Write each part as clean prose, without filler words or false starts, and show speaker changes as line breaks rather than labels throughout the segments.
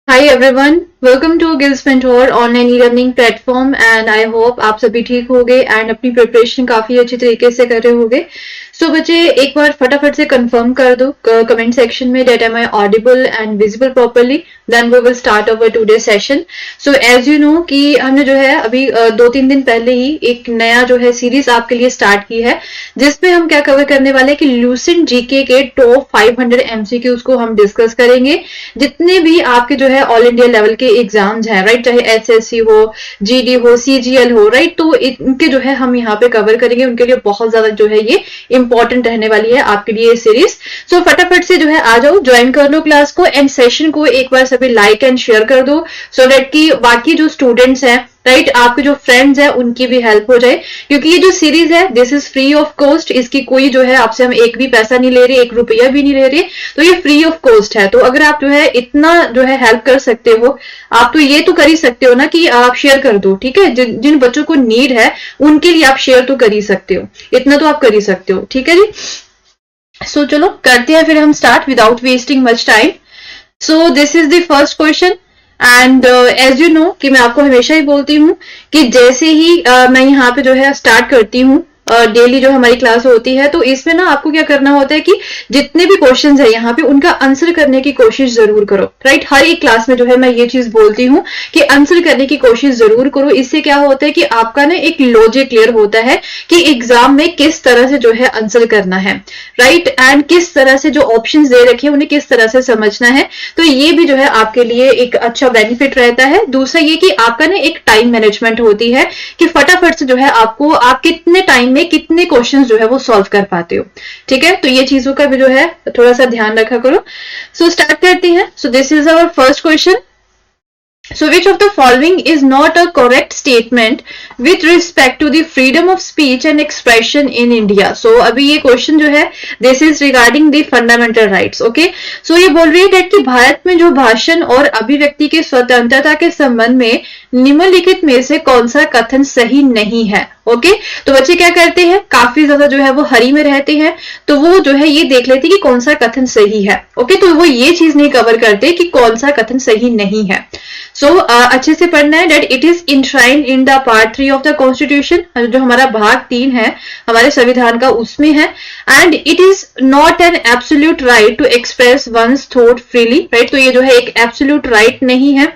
Hi everyone, welcome to Gills mentor online e learning platform and I hope आप सभी ठीक होंगे एंड अपनी प्रिपरेशन काफी अच्छी तरीके से कर रहे होंगे। सो बच्चे एक बार फटाफट से कंफर्म कर दो कमेंट सेक्शन में that am I audible and visible properly, then we will start our today session. So as you know कि हमने जो है अभी 2-3 दिन पहले ही एक नया जो है सीरीज आपके लिए स्टार्ट की है, जिसमें हम क्या कवर करने वाले हैं कि लूसेंट जीके के टॉप 500 एमसीक्यूज को हम डिस्कस करेंगे। जितने भी आपके जो है ऑल इंडिया लेवल के एग्जाम्स हैं, राइट, चाहे एसएससी हो, जीडी हो, सीजीएल हो, राइट, तो इनके जो है हम यहाँ पे कवर करेंगे। उनके लिए बहुत ज्यादा जो है ये इंपॉर्टेंट रहने वाली है आपके लिए ये सीरीज। सो फटाफट से जो है आ जाओ, ज्वाइन कर लो क्लास को एंड सेशन को एक बार सभी लाइक एंड शेयर कर दो सो दैट कि बाकी जो स्टूडेंट्स हैं, राइट, आपके जो फ्रेंड्स हैं उनकी भी हेल्प हो जाए, क्योंकि ये जो सीरीज है this is free of cost. इसकी कोई जो है आपसे हम एक भी पैसा नहीं ले रहे, 1 रुपया भी नहीं ले रहे, तो ये फ्री ऑफ कॉस्ट है। तो अगर आप जो है इतना जो है हेल्प कर सकते हो, आप तो ये तो कर ही सकते हो ना कि आप शेयर कर दो, ठीक है। जिन बच्चों को नीड है उनके लिए आप शेयर तो कर ही सकते हो, इतना तो आप कर ही सकते हो, ठीक है जी। सो चलो करते हैं फिर हम start without wasting much time. So this is the first question and as you know कि मैं आपको हमेशा ही बोलती हूँ कि जैसे ही मैं यहाँ पे जो है स्टार्ट करती हूँ डेली जो हमारी क्लास होती है, तो इसमें ना आपको क्या करना होता है कि जितने भी क्वेश्चंस है यहाँ पे उनका आंसर करने की कोशिश जरूर करो, राइट। हर एक क्लास में जो है मैं ये चीज बोलती हूँ कि आंसर करने की कोशिश जरूर करो। इससे क्या होता है कि आपका ना एक लॉजिक क्लियर होता है कि एग्जाम में किस तरह से जो है आंसर करना है, राइट, एंड किस तरह से जो ऑप्शंस दे रखे हैं उन्हें किस तरह से समझना है। तो ये भी जो है आपके लिए एक अच्छा बेनिफिट रहता है। दूसरा ये कि आपका ना एक टाइम मैनेजमेंट होती है कि फटाफट से जो है आपको आप कितने टाइम में कितने क्वेश्चन जो है वो सॉल्व कर पाते हो, ठीक है। तो ये चीजों का भी जो है थोड़ा सा ध्यान रखा करो। सो स्टार्ट करते हैं। So this is our first question. So which of the following is not a correct statement with respect to the freedom of speech and expression in India? So अभी ये क्वेश्चन जो है this is regarding the fundamental rights, okay? So ये बोल रही है कि भारत में जो भाषण और अभिव्यक्ति की स्वतंत्रता के संबंध में निम्नलिखित में से कौन सा कथन सही नहीं है, ओके। तो बच्चे क्या करते हैं, काफी ज्यादा जो है वो हरी में रहते हैं, तो वो जो है ये देख लेते कि कौन सा कथन सही है, ओके। तो वो ये चीज नहीं कवर करते कि कौन सा कथन सही नहीं है। सो अच्छे से पढ़ना है that it is enshrined in the part 3 of the constitution, जो हमारा भाग 3 है हमारे संविधान का, उसमें है। And it is not an absolute right to express one's thought freely, right. तो ये जो है एक एब्सोल्यूट राइट नहीं है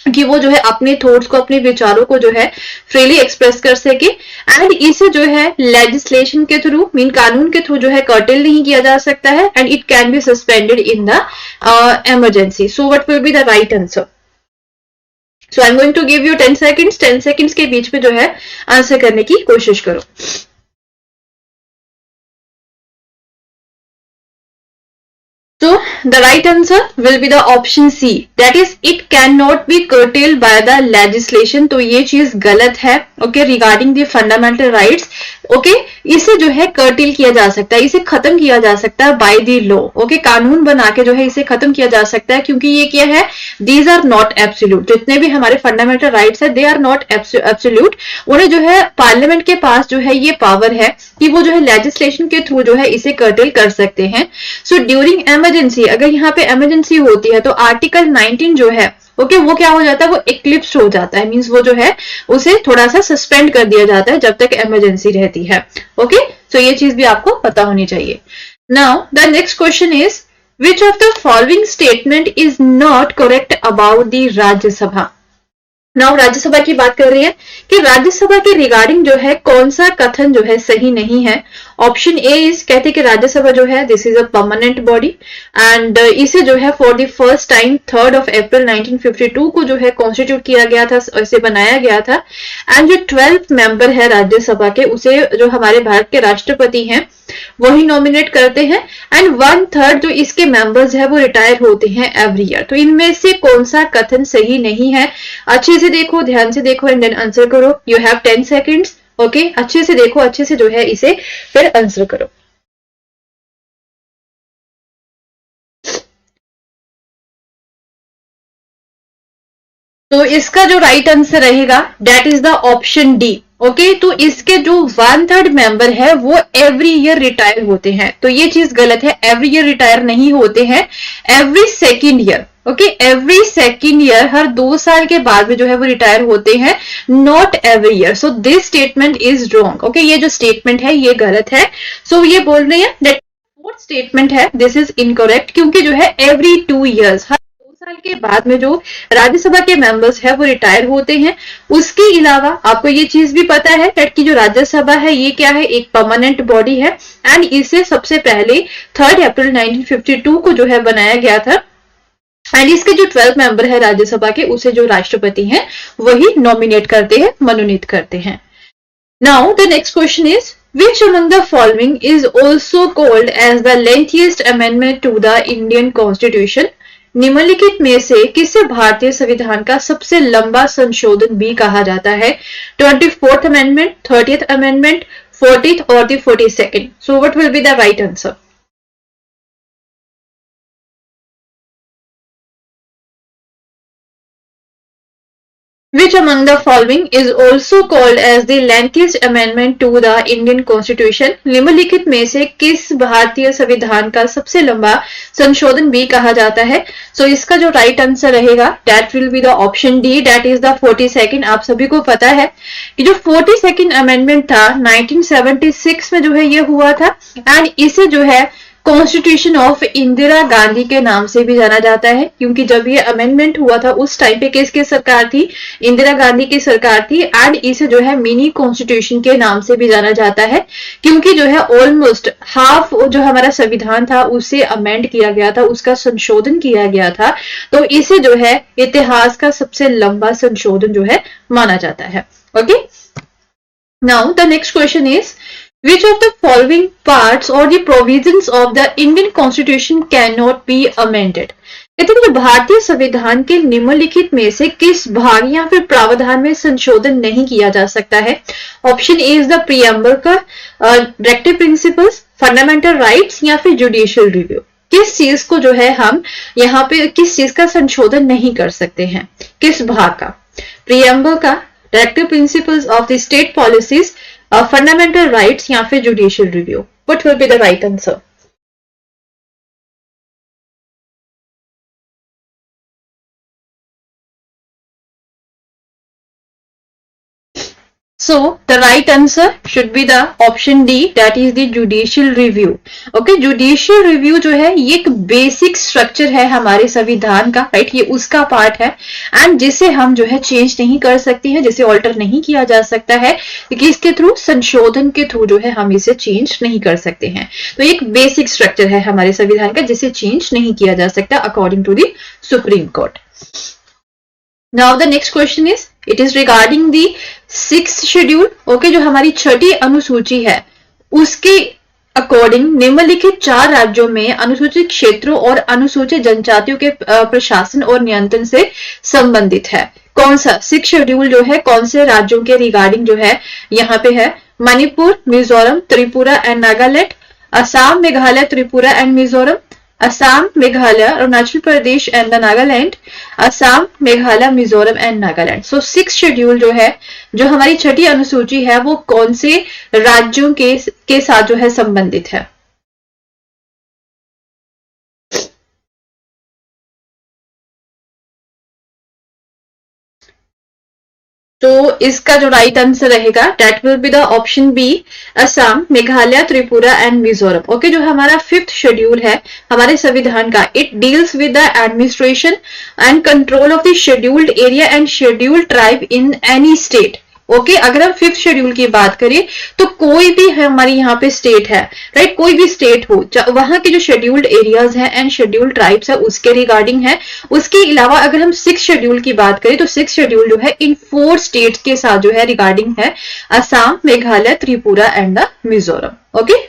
कि वो जो है अपने थॉट्स को, अपने विचारों को जो है फ्रीली एक्सप्रेस कर सके। एंड इसे जो है लेजिस्लेशन के थ्रू, मीन कानून के थ्रू जो है कर्टेल नहीं किया जा सकता है। And it can be suspended in the emergency. So what will be the right answer? So I am going to give you 10 seconds. 10 seconds के बीच में जो है आंसर करने की कोशिश करो। So the right answer will be the option C. That is, it cannot be curtailed by the legislation. तो ये चीज गलत है, okay, regarding the fundamental rights, okay, इसे जो है कर्टेल किया जा सकता है, इसे खत्म किया जा सकता है बाय द लॉ, ओके, कानून बना के जो है इसे खत्म किया जा सकता है, क्योंकि ये क्या है, दीज आर नॉट एब्सोल्यूट। जितने भी हमारे फंडामेंटल राइट्स है दे आर नॉट एब्सोल्यूट। उन्हें जो है पार्लियामेंट के पास जो है ये पावर है कि वो जो है लेजिस्लेशन के थ्रू जो है इसे कर्टेल कर सकते हैं। सो ड्यूरिंग इमरजेंसी, अगर यहाँ पे इमरजेंसी होती है तो आर्टिकल 19 जो है, ओके, वो क्या हो जाता है, वो एक्लिप्स हो जाता है, मींस वो जो है उसे थोड़ा सा सस्पेंड कर दिया जाता है जब तक इमरजेंसी रहती है, ओके। सो ये चीज भी आपको पता होनी चाहिए। Now the next question is which of the following statement is not correct about the Rajya Sabha? Now Rajya Sabha की बात कर रही है कि राज्यसभा के रिगार्डिंग जो है कौन सा कथन जो है सही नहीं है। ऑप्शन ए इज, कहते हैं कि राज्यसभा जो है this is a permanent body and इसे जो है फॉर द फर्स्ट टाइम 3 अप्रैल 1952 को जो है कॉन्स्टिट्यूट किया गया था, इसे बनाया गया था। एंड जो 12th मेंबर है राज्यसभा के, उसे जो हमारे भारत के राष्ट्रपति हैं वही नॉमिनेट करते हैं। एंड 1/3 जो इसके मेंबर्स है वो रिटायर होते हैं एवरी ईयर। तो इनमें से कौन सा कथन सही नहीं है? अच्छे से देखो, ध्यान से देखो एंड देन आंसर करो। You have 10 seconds, okay. अच्छे से देखो, अच्छे से जो है इसे फिर आंसर करो। तो इसका जो राइट आंसर रहेगा that is the option D. Okay तो इसके जो 1/3 मेंबर है वो एवरी ईयर रिटायर होते हैं, तो ये चीज गलत है, एवरी ईयर रिटायर नहीं होते हैं, every second year. Okay every second year, हर 2 साल के बाद में जो है वो रिटायर होते हैं, not every year. So this statement is wrong. Okay ये जो स्टेटमेंट है ये गलत है। सो ये बोल रहे हैं दैट फोर्थ स्टेटमेंट है दिस इज इनकरेक्ट, क्योंकि जो है एवरी 2 ईयर्स, हर 2 साल के बाद में जो राज्यसभा के मेंबर्स है वो रिटायर होते हैं। उसके अलावा आपको ये चीज भी पता है कि जो राज्यसभा है ये क्या है, एक परमानेंट बॉडी है एंड इसे सबसे पहले 3 अप्रैल 1952 को जो है बनाया गया था एंड इसके जो 12 मेंबर है राज्यसभा के उसे जो राष्ट्रपति हैं वही नॉमिनेट करते हैं, मनोनीत करते हैं। Now the next question is which among the following is also called as the lengthiest amendment to the Indian Constitution? निम्नलिखित में से किसे भारतीय संविधान का सबसे लंबा संशोधन भी कहा जाता है? 24th amendment, 30th amendment, 40th और the 42nd? So what will be the right answer? Which among the following is also called as the lengthiest amendment to the Indian Constitution? निम्नलिखित में से किस भारतीय संविधान का सबसे लंबा संशोधन भी कहा जाता है? So इसका जो राइट आंसर रहेगा that will be the option D, that is the 42nd। आप सभी को पता है कि जो 42nd अमेंडमेंट था 1976 में जो है ये हुआ था एंड इसे जो है कॉन्स्टिट्यूशन ऑफ इंदिरा गांधी के नाम से भी जाना जाता है, क्योंकि जब ये अमेंडमेंट हुआ था उस टाइम पे किसकी सरकार थी? इंदिरा गांधी की सरकार थी एंड इसे जो है मिनी कॉन्स्टिट्यूशन के नाम से भी जाना जाता है, क्योंकि जो है ऑलमोस्ट हाफ जो हमारा संविधान था उसे अमेंड किया गया था, उसका संशोधन किया गया था, तो इसे जो है इतिहास का सबसे लंबा संशोधन जो है माना जाता है। Okay now the next question is which of the following parts or the provisions of the Indian Constitution cannot be amended? कहते हैं कि भारतीय संविधान के निम्नलिखित में से किस भाग या फिर प्रावधान में संशोधन नहीं किया जा सकता है? Option A is the preamble का, डायरेक्टिव प्रिंसिपल्स, फंडामेंटल राइट्स या फिर जुडिशियल रिव्यू। किस चीज को जो है हम यहाँ पे किस चीज का संशोधन नहीं कर सकते हैं, किस भाग का? प्रीएम्बल का, directive principles of the state policies, fundamental rights या फिर judicial review? What will be the right answer? So the right answer should be the option D, that is the judicial review. Okay, judicial review जो है ये एक basic structure है हमारे संविधान का, राइट? ये उसका पार्ट है एंड जिसे हम जो है चेंज नहीं कर सकते हैं, जिसे ऑल्टर नहीं किया जा सकता है, क्योंकि इसके थ्रू संशोधन के थ्रू जो है हम इसे चेंज नहीं कर सकते हैं। तो एक बेसिक स्ट्रक्चर है हमारे संविधान का जिसे चेंज नहीं किया जा सकता according to the supreme court. Now the next question is, it is regarding the 6th schedule. Okay, जो हमारी 6ठी अनुसूची है उसके अकॉर्डिंग निम्नलिखित 4 राज्यों में अनुसूचित क्षेत्रों और अनुसूचित जनजातियों के प्रशासन और नियंत्रण से संबंधित है। कौन सा 6th शेड्यूल जो है कौन से राज्यों के रिगार्डिंग जो है यहाँ पे है? Manipur, Mizoram, Tripura and Nagaland, Assam, Meghalaya, Tripura and Mizoram, Assam, Meghalaya, Arunachal Pradesh and the Nagaland, Assam, Meghalaya, Mizoram and Nagaland. So 6th schedule जो है, जो हमारी 6ठी अनुसूची है, वो कौन से राज्यों के साथ जो है संबंधित है? तो इसका जो राइट आंसर रहेगा that will be the option B, Assam, Meghalaya, Tripura and Mizoram. Okay, जो हमारा 5th शेड्यूल है हमारे संविधान का, it deals with the administration and control of the scheduled area and scheduled tribe in any state. Okay, अगर हम 5th शेड्यूल की बात करें तो कोई भी हमारी यहाँ पे स्टेट है, राइट? कोई भी स्टेट हो, वहां के जो शेड्यूल्ड एरियाज है एंड शेड्यूल्ड ट्राइब्स है उसके रिगार्डिंग है। उसके अलावा अगर हम 6th शेड्यूल की बात करें तो 6th शेड्यूल जो है इन 4 स्टेट्स के साथ जो है रिगार्डिंग है, Assam, Meghalaya, Tripura and the Mizoram. Okay,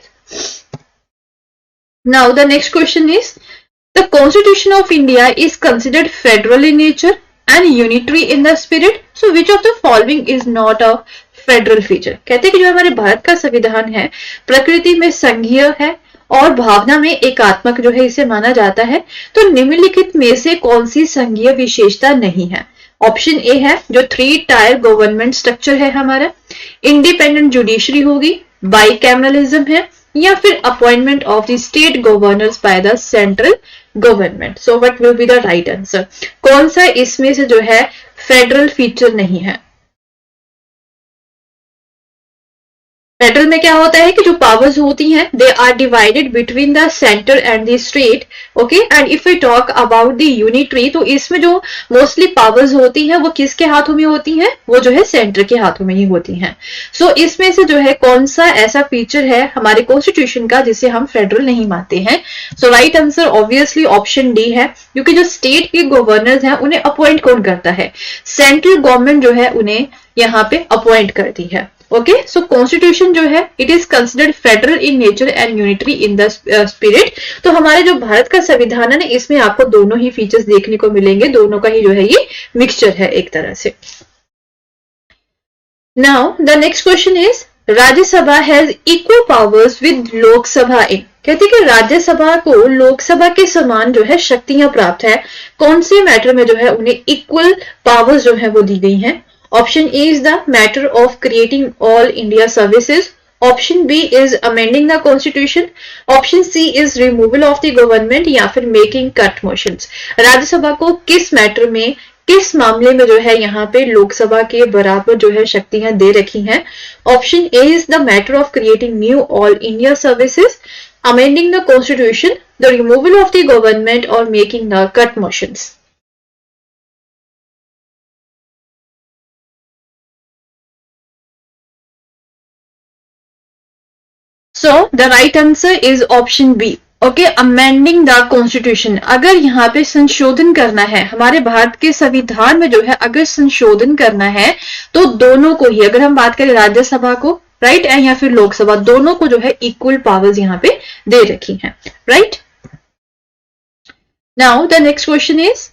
now the next question is, the constitution of India is considered federal in nature and unitary in the spirit, so which of the following is not a federal feature? कहते हैं कि जो हमारे भारत का संविधान है प्रकृति में संघीय है और भावना में एकात्मक जो है इसे माना जाता है, तो निम्नलिखित में से कौन सी संघीय विशेषता नहीं है? ऑप्शन ए है जो 3 टायर गवर्नमेंट स्ट्रक्चर है हमारा, इंडिपेंडेंट जुडिशरी होगी, बाइकैमरलिज्म है, या फिर appointment of the state governors by the central government. So what will be the right answer? कौन सा इसमें से जो है फेडरल फीचर नहीं है? फेडरल में क्या होता है कि जो पावर्स होती हैं they are divided between the centre and the state, okay. And if we talk about the unitary, तो इसमें जो मोस्टली पावर्स होती हैं वो किसके हाथों में होती हैं? वो जो है सेंटर के हाथों में ही होती हैं। सो इसमें से जो है कौन सा ऐसा फीचर है हमारे कॉन्स्टिट्यूशन का जिसे हम फेडरल नहीं मानते हैं? So right answer obviously option D है, क्योंकि जो स्टेट के गवर्नर्स हैं उन्हें अपॉइंट कौन करता है? सेंट्रल गवर्नमेंट जो है उन्हें यहाँ पे अपॉइंट करती है। ओके, सो कॉन्स्टिट्यूशन जो है it is considered federal in nature and unitary in the spirit. तो हमारे जो भारत का संविधान है इसमें आपको दोनों ही फीचर्स देखने को मिलेंगे, दोनों का ही जो है ये मिक्सचर है एक तरह से। Now the next question is Rajya Sabha has equal powers with Lok Sabha in. कहते हैं कि राज्यसभा को लोकसभा के समान जो है शक्तियां प्राप्त है। कौन से मैटर में जो है उन्हें इक्वल पावर्स जो है वो दी गई हैं? Option A is the matter of creating all India services. Option B is amending the constitution. Option C is removal of the government या फिर making cut motions. राज्यसभा को किस मैटर में, किस मामले में जो है यहाँ पे लोकसभा के बराबर जो है शक्तियां दे रखी हैं? Option A is the matter of creating new all India services, amending the constitution, the removal of the government or making the cut motions. So the right answer is option B. Okay, amending the constitution. अगर यहाँ पे संशोधन करना है हमारे भारत के संविधान में जो है, अगर संशोधन करना है तो दोनों को ही, अगर हम बात करें राज्यसभा को राइट या फिर लोकसभा, दोनों को जो है इक्वल पावर्स यहाँ पे दे रखी हैं right. Now the next question is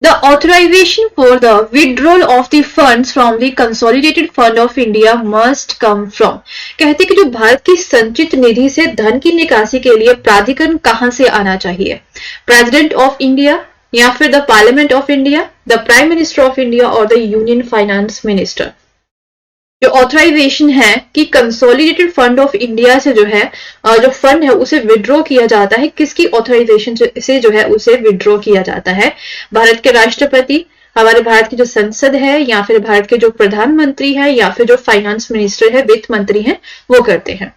The authorization for the withdrawal of the funds from the Consolidated Fund of India must come from. कहते कि जो भारत की संचित निधि से धन की निकासी के लिए प्राधिकरण कहां से आना चाहिए? प्रेसिडेंट ऑफ इंडिया या फिर the parliament of India, the prime minister of India और द यूनियन फाइनेंस मिनिस्टर। जो ऑथराइजेशन है कि कंसोलिडेटेड फंड ऑफ इंडिया से जो है जो फंड है उसे विड्रॉ किया जाता है, किसकी ऑथराइजेशन से जो है उसे विड्रॉ किया जाता है? भारत के राष्ट्रपति, हमारे भारत की जो संसद है, या फिर भारत के जो प्रधानमंत्री है, या फिर जो फाइनेंस मिनिस्टर है, वित्त मंत्री है, वो करते हैं।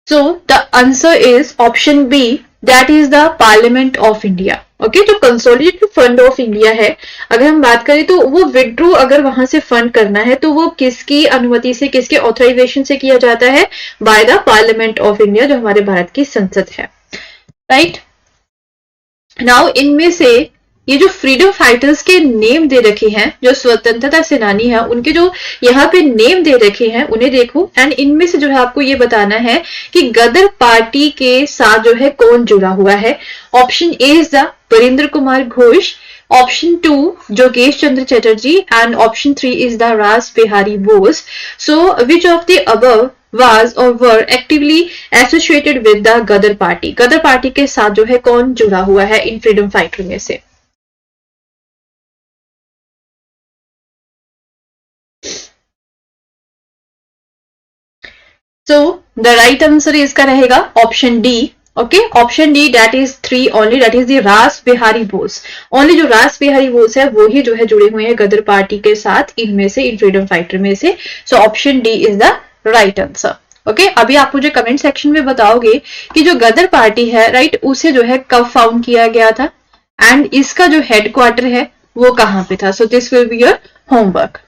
So the answer is option B, that is the parliament of India. Okay, जो कंसोलिडेटेड फंड ऑफ इंडिया है, अगर हम बात करें तो वो विड्रॉ अगर वहां से फंड करना है तो वो किसकी अनुमति से, किसके ऑथराइजेशन से किया जाता है? By the parliament of India, जो हमारे भारत की संसद है राइट। नाउ इनमें से ये जो फ्रीडम फाइटर्स के नेम दे रखे हैं, जो स्वतंत्रता सेनानी है, उनके जो यहाँ पे नेम दे रखे हैं उन्हें देखो, एंड इनमें से जो है आपको ये बताना है कि गदर पार्टी के साथ जो है कौन जुड़ा हुआ है। Option A is the Virendra Kumar Ghosh, option 2 जोगेश Chandra Chatterjee, and option 3 is the Ras Bihari Bose. So which of the above was or were actively associated with the Ghadar party? Ghadar party के साथ जो है कौन जुड़ा हुआ है इन फ्रीडम फाइटर में से? So the right answer इसका रहेगा option D. Okay, option D, that is 3 only, that is the Ras Bihari Bose. Only जो रास बिहारी बोस है वो ही जो है जुड़े हुए हैं गदर पार्टी के साथ, इनमें से, इन फ्रीडम फाइटर में से। So option D is the right answer. Okay, अभी आप मुझे कमेंट सेक्शन में बताओगे कि जो गदर पार्टी है राइट, उसे जो है कब फाउंड किया गया था एंड इसका जो हेडक्वार्टर है वो कहां पे था? So this will be your homework.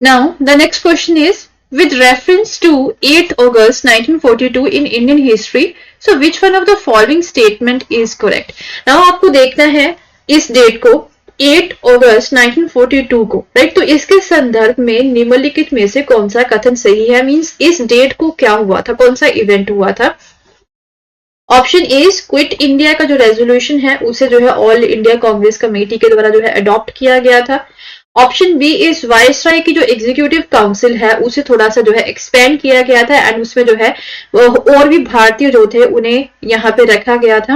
Now the next question is with reference to 8th August 1942 in Indian history, so which one of the following statement is correct? Now आपको देखना है इस डेट को, 8 अगस्त 1942 को राइट। तो इसके संदर्भ में निम्नलिखित में से कौन सा कथन सही है? मींस इस डेट को क्या हुआ था, कौन सा इवेंट हुआ था? ऑप्शन ए क्विट इंडिया का जो रेजोल्यूशन है उसे जो है ऑल इंडिया कांग्रेस कमेटी के द्वारा जो है अडॉप्ट किया गया था। ऑप्शन बी इज वायसराय की जो एग्जीक्यूटिव काउंसिल है उसे थोड़ा सा जो है एक्सपेंड किया गया था एंड उसमें जो है और भी भारतीय जो थे उन्हें यहाँ पे रखा गया था।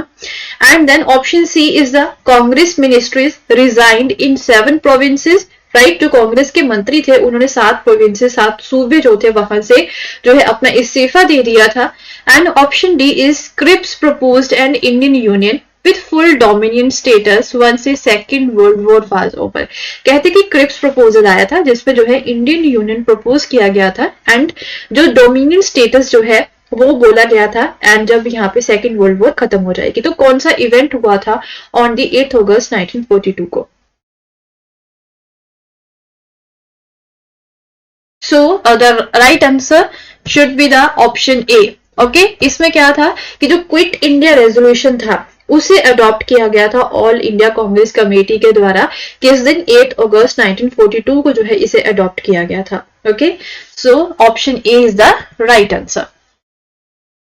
And then option C is the Congress ministries resigned in 7 provinces, right. जो कांग्रेस के मंत्री थे उन्होंने 7 प्रोविंसेस 7 सूबे जो थे वहां से जो है अपना इस्तीफा दे दिया था। And option D is Cripps proposed an Indian union with full dominion status once the second world war was over। कहते कि क्रिप्स प्रपोजल आया था जिसमें जो है इंडियन यूनियन प्रपोज किया गया था एंड जो डोमिनियन स्टेटस जो है वो बोला गया था एंड जब यहाँ पे सेकेंड वर्ल्ड वॉर खत्म हो जाएगी। तो कौन सा इवेंट हुआ था ऑन द 8 अगस्त 1942 को? सो the right answer should be the option A. Okay, इसमें क्या था कि जो क्विट इंडिया रेजोल्यूशन था उसे अडॉप्ट किया गया था ऑल इंडिया कांग्रेस कमेटी के द्वारा, किस दिन 8 अगस्त 1942 को जो है इसे अडॉप्ट किया गया था। Okay, so option A is the right answer.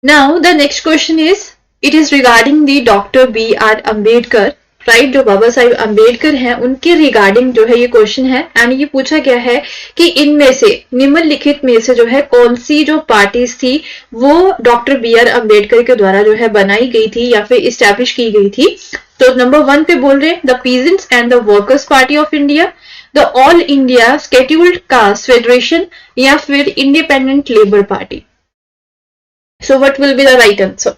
Now the next question is, it is regarding the doctor B R Ambedkar, right. जो बाबा साहिब अम्बेडकर हैं उनके रिगार्डिंग जो है ये क्वेश्चन है एंड ये पूछा गया है कि इनमें से निम्नलिखित में से जो है कौन सी जो पार्टीज थी वो डॉक्टर बी आर अम्बेडकर के द्वारा जो है बनाई गई थी या फिर इस्टेब्लिश की गई थी। तो नंबर 1 पे बोल रहे हैं the peasants and the workers party of India, the all India scheduled caste federation या फिर independent labour party. So what will be the right answer?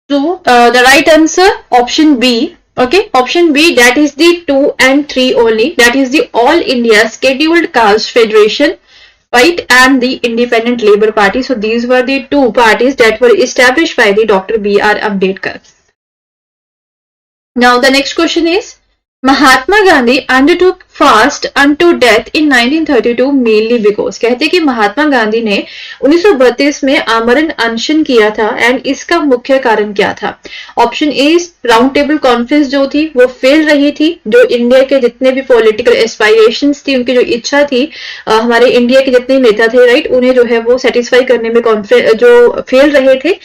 So the right answer option B. Okay, option B, that is the 2 and 3 only, that is the All India Scheduled Caste Federation, right, and the Independent Labour Party. So these were the 2 parties that were established by the Dr. B.R. Ambedkar. Now the next question is, Mahatma Gandhi undertook fast unto death in 1932 mainly because, कहते कि महात्मा गांधी ने 1932 में आमरण अनशन किया था and इसका मुख्य कारण क्या था? ऑप्शन ए, राउंड टेबल कॉन्फ्रेंस जो थी वो फेल रही थी। जो इंडिया के जितने भी पॉलिटिकल एस्पायरेशंस थी, उनकी जो इच्छा थी, हमारे इंडिया के जितने नेता थे, राइट, उन्हें जो है वो सेटिस्फाई करने में जो फेल रहे थे।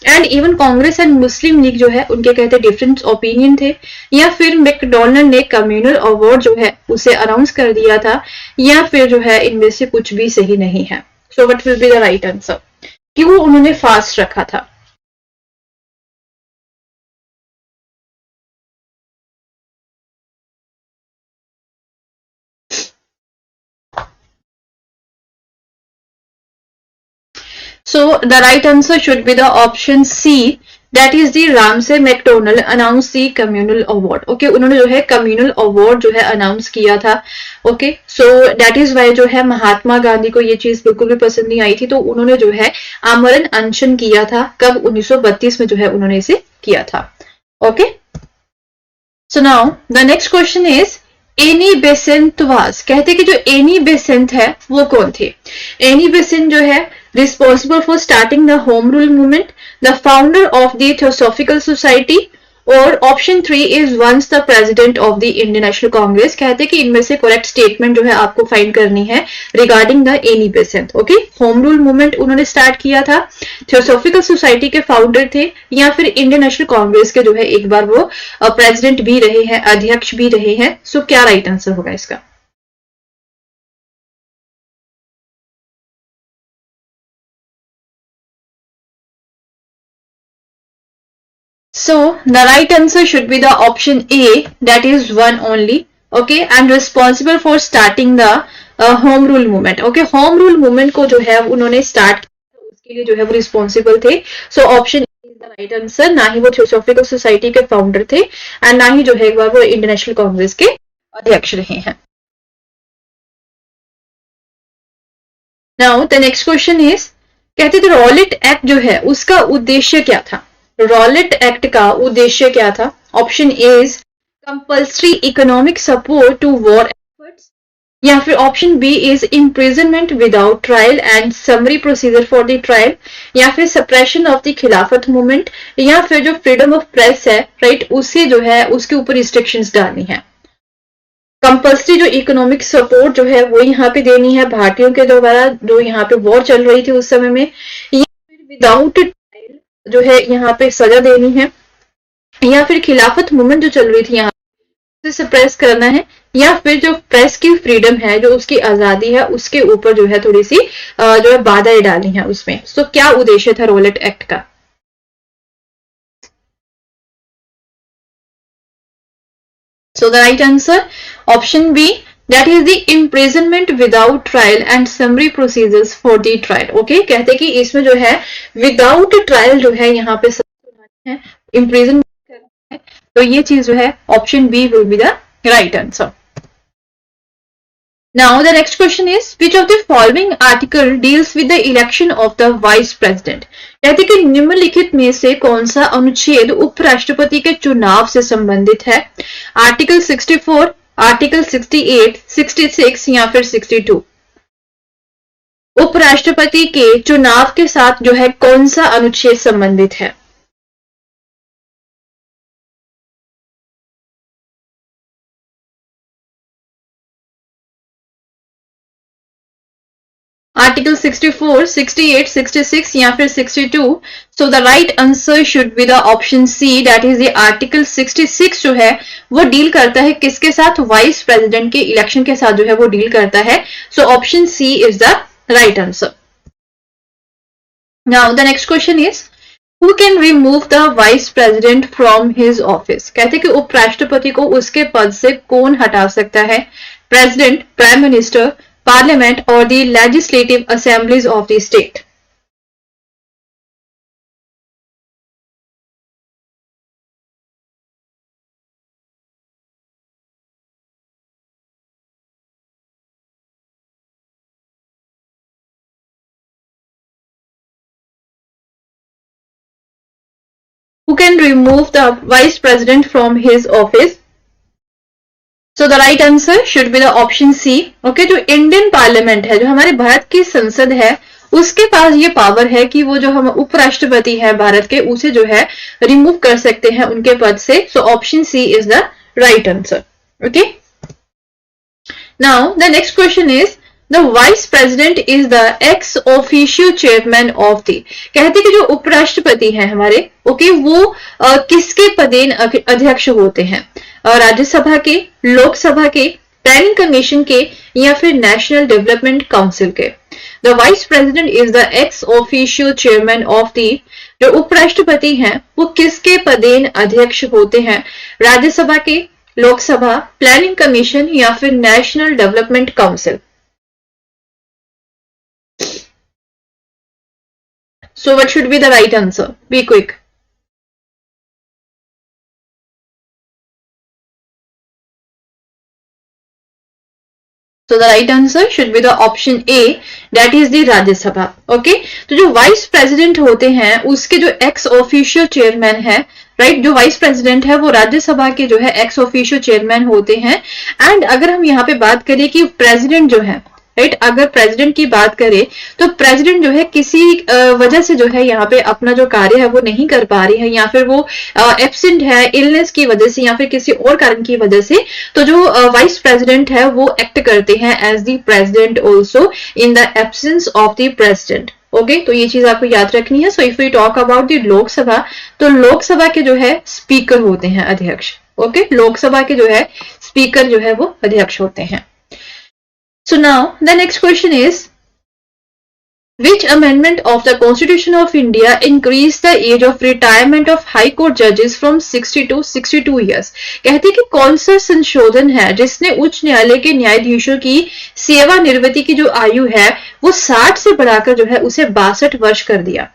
And even Congress and Muslim league जो है उनके कहते डिफरेंट ओपिनियन थे, या फिर मैकडोनल्ड ने कम्युनल अवार्ड जो है उसे अनाउंस कर दिया था, या फिर जो है इनमें से कुछ भी सही नहीं है। सो what will be the right answer? क्यों उन्होंने फास्ट रखा था? So the right answer should be the option C, that is the Ramsay McDonald announce the communal award. Okay, उन्होंने जो है कम्युनल अवार्ड जो है अनाउंस किया था। Okay, so that is why जो है महात्मा गांधी को ये चीज बिल्कुल भी पसंद नहीं आई थी, तो उन्होंने जो है आमरण अनशन किया था। कब? 1932 में जो है उन्होंने इसे किया था। Okay, so now the next question is, Annie Besant was, कहते कि जो एनी बेसेंट है वो कौन थे? एनी बेसेंट जो है responsible for starting the home rule movement, the founder of the Theosophical Society, और option 3 is once the president of the Indian National Congress. कहते हैं कि इनमें से करेक्ट स्टेटमेंट जो है आपको फाइंड करनी है regarding the Annie Besant. Okay, home rule movement उन्होंने स्टार्ट किया था, थियोसॉफिकल सोसाइटी के फाउंडर थे, या फिर इंडियन नेशनल कांग्रेस के जो है एक बार वो प्रेसिडेंट भी रहे हैं, अध्यक्ष भी रहे हैं। सो क्या राइट आंसर होगा इसका? So the right answer should be the option A, that is one only. Okay, and responsible for starting the home rule movement. Okay, home rule movement को जो है उन्होंने स्टार्ट किया, उसके लिए जो है वो रिस्पॉन्सिबल थे। सो option A is the right answer. ना ही वो थियोसॉफिकल सोसाइटी के फाउंडर थे एंड ना ही जो है एक बार वो इंडियन नेशनल कांग्रेस के अध्यक्ष रहे हैं। Now the next question is, कहते थे रॉलेट एक्ट जो है उसका उद्देश्य क्या था? रॉलेट एक्ट का उद्देश्य क्या था? Option A is compulsory economic support to war efforts, या फिर option B is imprisonment without trial and summary procedure for the trial, या फिर suppression of the Khilafat movement, या फिर जो फ्रीडम ऑफ प्रेस है, राइट, उसे जो है उसके ऊपर रिस्ट्रिक्शंस डालनी है। कंपल्सरी जो इकोनॉमिक सपोर्ट जो है वो यहाँ पे देनी है भारतीयों के द्वारा, जो यहाँ पे वॉर चल रही थी उस समय में, या फिर विदाउट ट्रायल जो है यहाँ पे सजा देनी है, या फिर खिलाफत मूवमेंट जो चल रही थी यहाँ से सप्रेस करना है, या फिर जो प्रेस की फ्रीडम है, जो उसकी आजादी है, उसके ऊपर जो है थोड़ी सी जो है बाधाएं डाली हैं उसमें। तो क्या उद्देश्य था रोलेट एक्ट का? So the right answer option B, that is the imprisonment without trial and summary procedures for the trial. Okay, कहते कि इसमें जो है विदाउट ट्रायल जो है यहाँ पे है, इम्प्रिजन करना है, तो ये चीज जो है option B will be the right answer. Now the next question is, which of the following article deals with the election of the vice president? कहते कि निम्नलिखित में से कौन सा अनुच्छेद उपराष्ट्रपति के चुनाव से संबंधित है? आर्टिकल 64, आर्टिकल 68, 66 या फिर 62? उपराष्ट्रपति के चुनाव के साथ जो है कौन सा अनुच्छेद संबंधित है? Article 64, 68, 66 या फिर 62? So the right answer should be the option C, that is the Article 66 जो है वो डील करता है किसके साथ? वाइस प्रेसिडेंट के इलेक्शन के साथ जो है वो डील करता है. So option C is the right answer. Now the next question is, who can remove the vice president from his office? कहते कि उपराष्ट्रपति को उसके पद से कौन हटा सकता है? President, prime minister, Parliament or the legislative assemblies of the state? Who can remove the vice president from his office? So the right answer should be the option C. Okay, जो इंडियन पार्लियामेंट है, जो हमारे भारत की संसद है, उसके पास ये power है कि वो जो हम उपराष्ट्रपति है भारत के, उसे जो है रिमूव कर सकते हैं उनके पद से. So option C is the right answer. Okay. Now the next question is, the vice president is the ex officio chairman of the. कहते कि जो उपराष्ट्रपति हैं हमारे, ओके, वो किसके पदेन अध्यक्ष होते हैं? राज्यसभा के, लोकसभा के, प्लानिंग कमीशन के, या फिर नेशनल डेवलपमेंट काउंसिल के? The vice president is the ex officio chairman of the. जो उपराष्ट्रपति हैं वो किसके पदेन अध्यक्ष होते हैं? राज्यसभा के, लोकसभा, प्लानिंग कमीशन, या फिर national development council? So what should be the right answer? Be quick. So the right answer should be the option A, that is the Rajya Sabha. Okay, तो जो वाइस प्रेसिडेंट होते हैं उसके जो एक्स ऑफिशियल चेयरमैन है, right, जो vice president है वो राज्यसभा के जो है एक्स ऑफिशियल चेयरमैन होते हैं. एंड अगर हम यहाँ पे बात करें कि प्रेसिडेंट जो है, राइट, अगर प्रेसिडेंट की बात करें तो प्रेसिडेंट जो है किसी वजह से जो है यहाँ पे अपना जो कार्य है वो नहीं कर पा रही है, या फिर वो एब्सेंट है इलनेस की वजह से, या फिर किसी और कारण की वजह से, तो जो वाइस प्रेसिडेंट है वो एक्ट करते हैं as the president also in the absence of the president. Okay, तो ये चीज आपको याद रखनी है. So if we talk about the Lok Sabha, तो लोकसभा के जो है स्पीकर होते हैं अध्यक्ष. ओके, लोकसभा के जो है स्पीकर जो है वो अध्यक्ष होते हैं. So now the next question is, which amendment of the Constitution of India increased the age of retirement of High Court judges from 60 to 62 years? कहते कि कौन सा संशोधन है जिसने उच्च न्यायालय के न्यायाधीशों की सेवानिवृत्ति की जो आयु है वो 60 से बढ़ाकर जो है उसे 62 वर्ष कर दिया?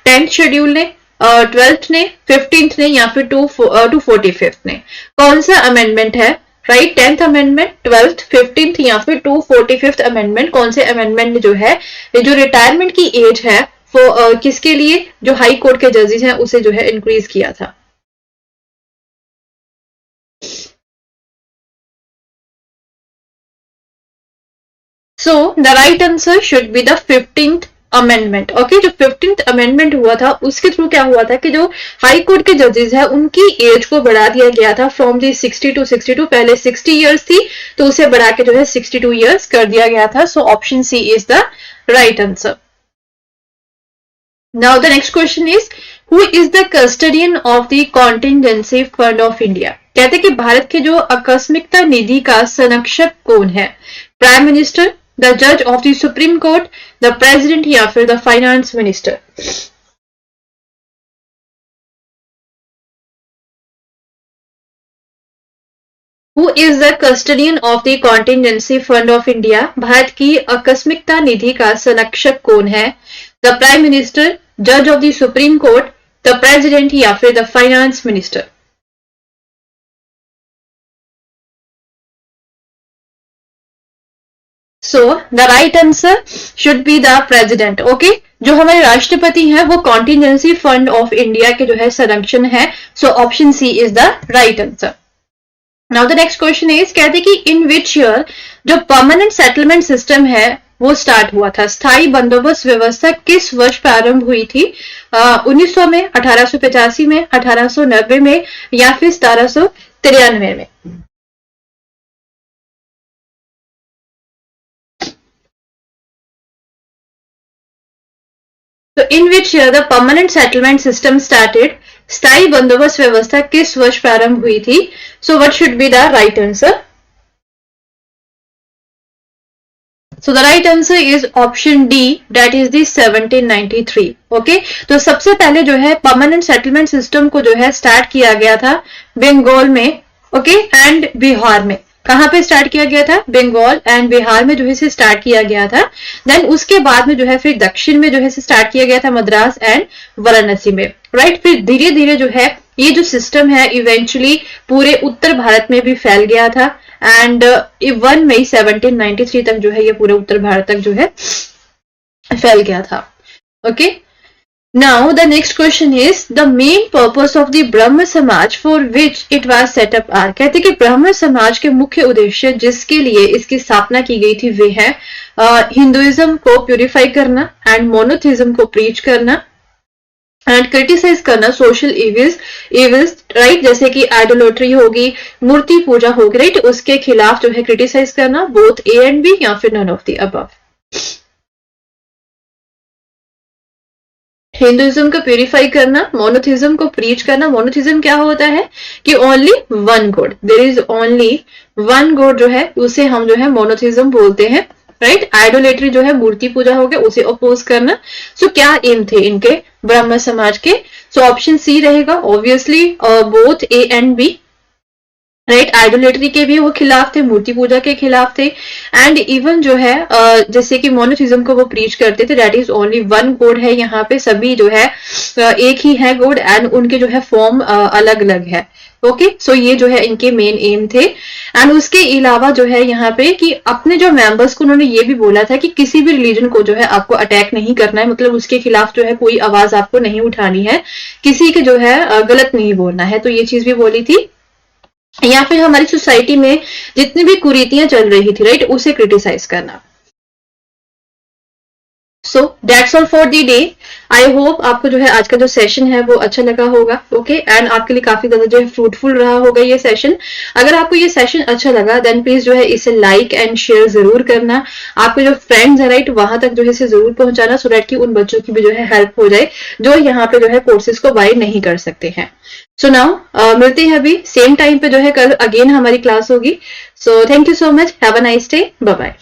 10th शेड्यूल ने, 12th ने, 15th ने, या फिर 245th ने? कौन सा अमेंडमेंट है? Right, 10th amendment, 12th, 15th या फिर 245th अमेंडमेंट? कौन से अमेंडमेंट जो है जो रिटायरमेंट की एज है वो किसके लिए, जो हाई कोर्ट के जजेस हैं, उसे जो है इंक्रीज किया था? So the right answer should be the 15th amendment. Okay, जो 15th अमेंडमेंट हुआ था उसके थ्रू क्या हुआ था कि जो हाई कोर्ट के जजेस है उनकी एज को बढ़ा दिया गया था फ्रॉम दी 60 टू 62। पहले 60 इयर्स थी तो उसे बढ़ा के जो है 62 इयर्स कर दिया गया था। So option C is the right answer. Now the next question is who is the custodian of the contingency fund of India. कहते हैं कि भारत के जो आकस्मिकता निधि का संरक्षक कौन है? प्राइम मिनिस्टर, द जज of the supreme court, the president या फिर the finance minister. Who is the custodian of the contingency fund of India. Bharat की आकस्मिकता निधि का संरक्षक कौन है? द प्राइम मिनिस्टर, जज of the supreme court, the president या फिर the finance minister. So the right answer should be the president. Okay, जो हमारे राष्ट्रपति हैं वो कॉन्टिजेंसी फंड ऑफ इंडिया के जो है संरक्षण है। So option C is the right answer. Now the next question is कहते कि इन विच ईयर जो परमानेंट सेटलमेंट सिस्टम है वो स्टार्ट हुआ था। स्थायी बंदोबस्त व्यवस्था किस वर्ष प्रारंभ हुई थी? 1900 में, 1885 में, 1890 में या फिर 1793 में। तो in which year the permanent settlement system started. स्थायी बंदोबस्त व्यवस्था किस वर्ष प्रारंभ हुई थी? So what should be the right answer? So the right answer is option D, that is the 1793। Okay, तो सबसे पहले जो है परमानेंट सेटलमेंट सिस्टम को जो है स्टार्ट किया गया था बंगाल में, ओके, एंड बिहार में। कहां पे स्टार्ट किया गया था? बंगाल एंड बिहार में जो है इसे स्टार्ट किया गया था। देन उसके बाद में जो है फिर दक्षिण में जो है स्टार्ट किया गया था मद्रास एंड वाराणसी में, राइट। फिर धीरे धीरे जो है ये जो सिस्टम है इवेंचुअली पूरे उत्तर भारत में भी फैल गया था एंड 1 मई 1793 तक जो है ये पूरे उत्तर भारत तक जो है फैल गया था। Okay, now the next question is the main purpose of the ब्रह्म समाज for which it was set up are। कहते कि ब्रह्म समाज के मुख्य उद्देश्य जिसके लिए इसकी स्थापना की गई थी वे है हिंदुइज्म को प्यूरिफाई करना एंड मोनोथिज्म को प्रीच करना एंड क्रिटिसाइज करना सोशल इविल्स, राइट, जैसे कि आइडोलेट्री होगी, मूर्ति पूजा होगी, राइट, उसके खिलाफ जो है क्रिटिसाइज करना, बोथ ए एंड बी या फिर none of the above. Hinduism को प्यूरिफाई करना, मोनोथिज्म को प्रीच करना। मोनोथिज्म क्या होता है कि only one God, there is only one God जो है उसे हम जो है मोनोथिज्म बोलते हैं, राइट। आइडोलेट्री जो है मूर्ति पूजा हो गया उसे अपोज करना। सो क्या एम थे इनके ब्रह्म समाज के? सो ऑप्शन सी रहेगा obviously both A and B, right. Idolatry के भी वो खिलाफ थे, मूर्ति पूजा के खिलाफ थे एंड इवन जो है जैसे कि मोनोथिज्म को वो प्रीच करते थे, that is only one God है। यहाँ पे सभी जो है एक ही है गॉड एंड उनके जो है फॉर्म अलग अलग है। ओके, सो ये जो है इनके मेन एम थे एंड उसके अलावा जो है यहाँ पे कि अपने जो मेंबर्स को उन्होंने ये भी बोला था कि किसी भी रिलीजन को जो है आपको अटैक नहीं करना है, मतलब उसके खिलाफ जो है कोई आवाज आपको नहीं उठानी है, किसी के जो है गलत नहीं बोलना है। तो ये चीज भी बोली थी। या फिर हमारी सोसाइटी में जितनी भी कुरीतियां चल रही थी, राइट, उसे क्रिटिसाइज करना। So that's all for the day. I hope आपको जो है आज का जो सेशन है वो अच्छा लगा होगा, ओके, एंड आपके लिए काफी ज्यादा जो है फ्रूटफुल रहा होगा ये सेशन। अगर आपको ये सेशन अच्छा लगा देन प्लीज जो है इसे लाइक एंड शेयर जरूर करना। आपके जो फ्रेंड्स है, राइट, वहां तक जो है इसे जरूर पहुंचाना सो दैट कि उन बच्चों की भी जो है हेल्प हो जाए जो यहाँ पे जो है कोर्सेज को बाय नहीं कर सकते हैं। सो नाउ मिलते हैं अभी सेम टाइम पे जो है कल अगेन हमारी क्लास होगी। So thank you so much, have a nice day, bye bye.